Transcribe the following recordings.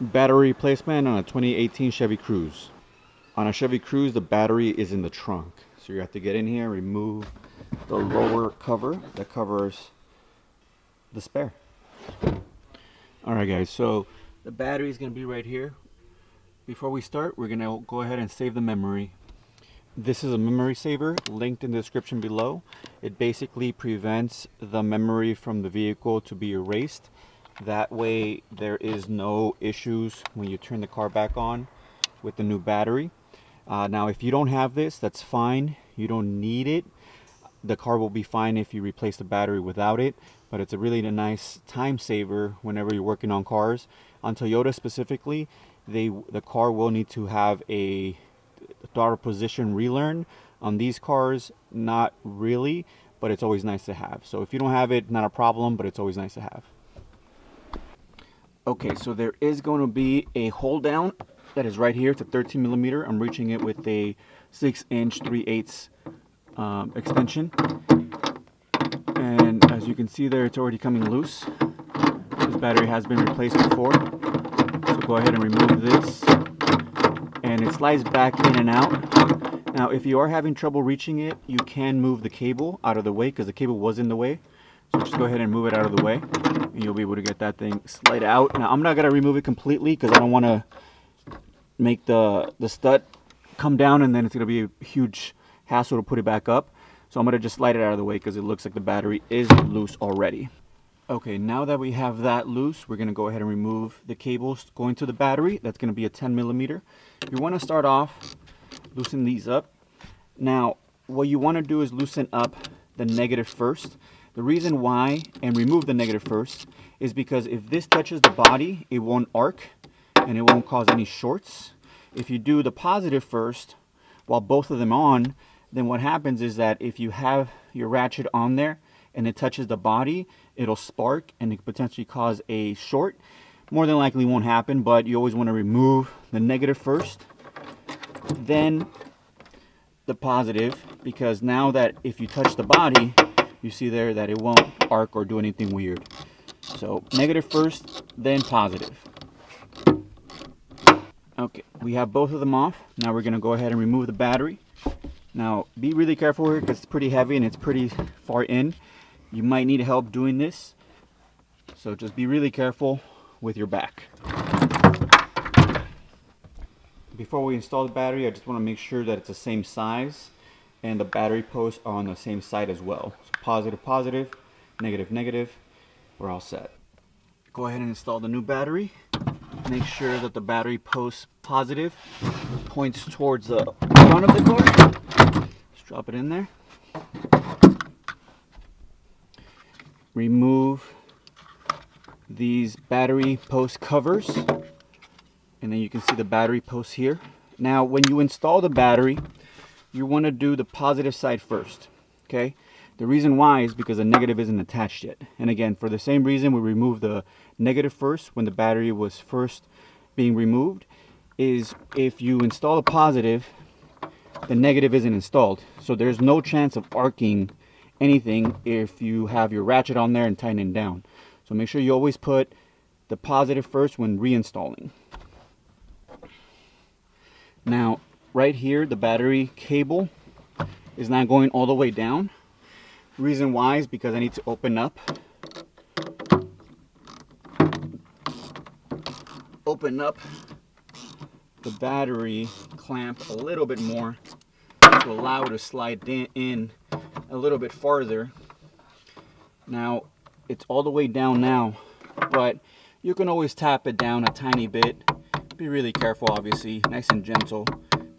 Battery replacement on a 2018 Chevy Cruze. On a Chevy Cruze, the battery is in the trunk. So you have to get in here, remove the lower cover that covers the spare. Alright guys, so the battery is going to be right here. Before we start, we're going to go ahead and save the memory. This is a memory saver linked in the description below. It basically prevents the memory from the vehicle to be erased. That way there is no issues when you turn the car back on with the new battery. Now if you don't have this, that's fine. You don't need it. The car will be fine if you replace the battery without it, but it's a really nice time saver whenever you're working on cars. On Toyota specifically, the car will need to have a throttle position relearn. On these cars, not really, but it's always nice to have. So if you don't have it, not a problem, but it's always nice to have. Okay, so there is going to be a hold down that is right here. It's a 13 millimeter. I'm reaching it with a 6-inch 3/8 extension. And as you can see there, it's already coming loose. This battery has been replaced before. So go ahead and remove this. And it slides back in and out. Now, if you are having trouble reaching it, you can move the cable out of the way because the cable was in the way. So just go ahead and move it out of the way and you'll be able to get that thing slide out. Now I'm not going to remove it completely because I don't want to make the stud come down and then it's going to be a huge hassle to put it back up. So I'm going to just slide it out of the way because it looks like the battery is loose already. Okay, now that we have that loose, we're going to go ahead and remove the cables going to the battery. That's going to be a 10 millimeter. You want to start off loosen these up. Now what you want to do is loosen up the negative first. The reason why, and remove the negative first, is because if this touches the body, it won't arc and it won't cause any shorts. If you do the positive first while both of them on, then what happens is that if you have your ratchet on there and it touches the body, it'll spark and it could potentially cause a short. More than likely won't happen, but you always want to remove the negative first, then the positive, because now that if you touch the body, you see there that it won't arc or do anything weird. So negative first, then positive. Okay, we have both of them off. Now we're going to go ahead and remove the battery. Now be really careful here because it's pretty heavy and it's pretty far in. You might need help doing this. So just be really careful with your back. Before we install the battery, I just want to make sure that it's the same size and the battery posts are on the same side as well. So positive, positive, negative, negative, we're all set. Go ahead and install the new battery. Make sure that the battery post positive points towards the front of the car. Just drop it in there. Remove these battery post covers. And then you can see the battery post here. Now when you install the battery, you want to do the positive side first, okay? The reason why is because the negative isn't attached yet. And again, for the same reason we removed the negative first when the battery was first being removed, is if you install the positive, the negative isn't installed. So there's no chance of arcing anything if you have your ratchet on there and tightening down. So make sure you always put the positive first when reinstalling. Now, right here, the battery cable is not going all the way down. The reason why is because I need to open up the battery clamp a little bit more to allow it to slide in a little bit farther. Now, it's all the way down now, but you can always tap it down a tiny bit. Be really careful, obviously, nice and gentle.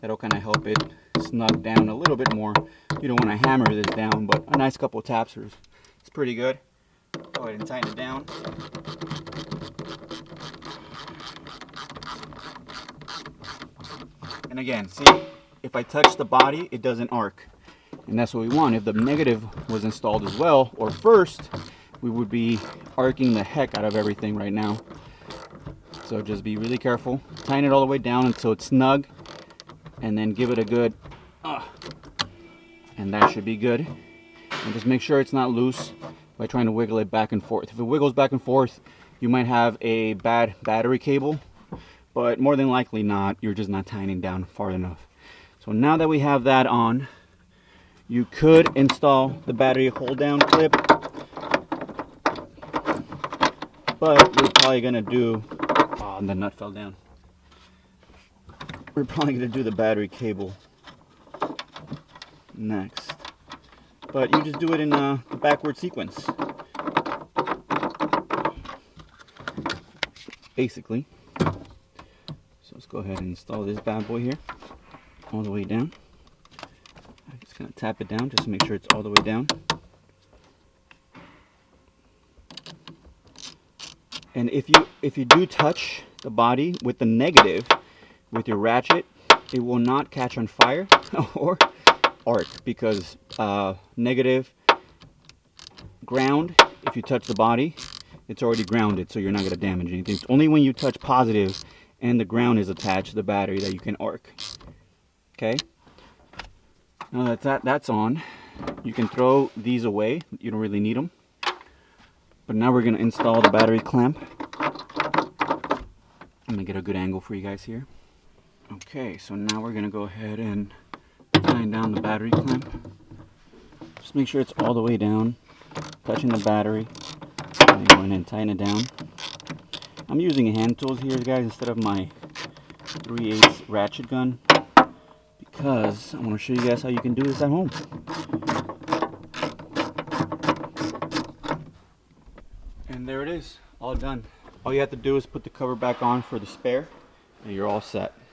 That'll kind of help it snug down a little bit more. You don't want to hammer this down, but a nice couple taps is pretty good. Go ahead and tighten it down. And again, see, if I touch the body, it doesn't arc. And that's what we want. If the negative was installed as well, or first, we would be arcing the heck out of everything right now. So just be really careful. Tighten it all the way down until it's snug. And then give it a good, and that should be good. And just make sure it's not loose by trying to wiggle it back and forth. If it wiggles back and forth, you might have a bad battery cable but more than likely not. You're just not tightening down far enough. So now that we have that on, you could install the battery hold down clip, but we're probably gonna do, oh, and the nut fell down. We're probably gonna do the battery cable next, but you just do it in the backward sequence, basically. So let's go ahead and install this bad boy here, all the way down. I'm just gonna tap it down just to make sure it's all the way down. And if you do touch the body with the negative with your ratchet, it will not catch on fire or arc, because negative ground, if you touch the body, it's already grounded, so you're not going to damage anything. It's only when you touch positive and the ground is attached to the battery that you can arc. Okay? Now that that's on, you can throw these away. You don't really need them. But now we're going to install the battery clamp. I'm going to get a good angle for you guys here. Okay, so now we're going to go ahead and tighten down the battery clamp. Just make sure it's all the way down, touching the battery. And go in and tighten it down. I'm using hand tools here, guys, instead of my 3/8 ratchet gun, because I want to show you guys how you can do this at home. And there it is, all done. All you have to do is put the cover back on for the spare, and you're all set.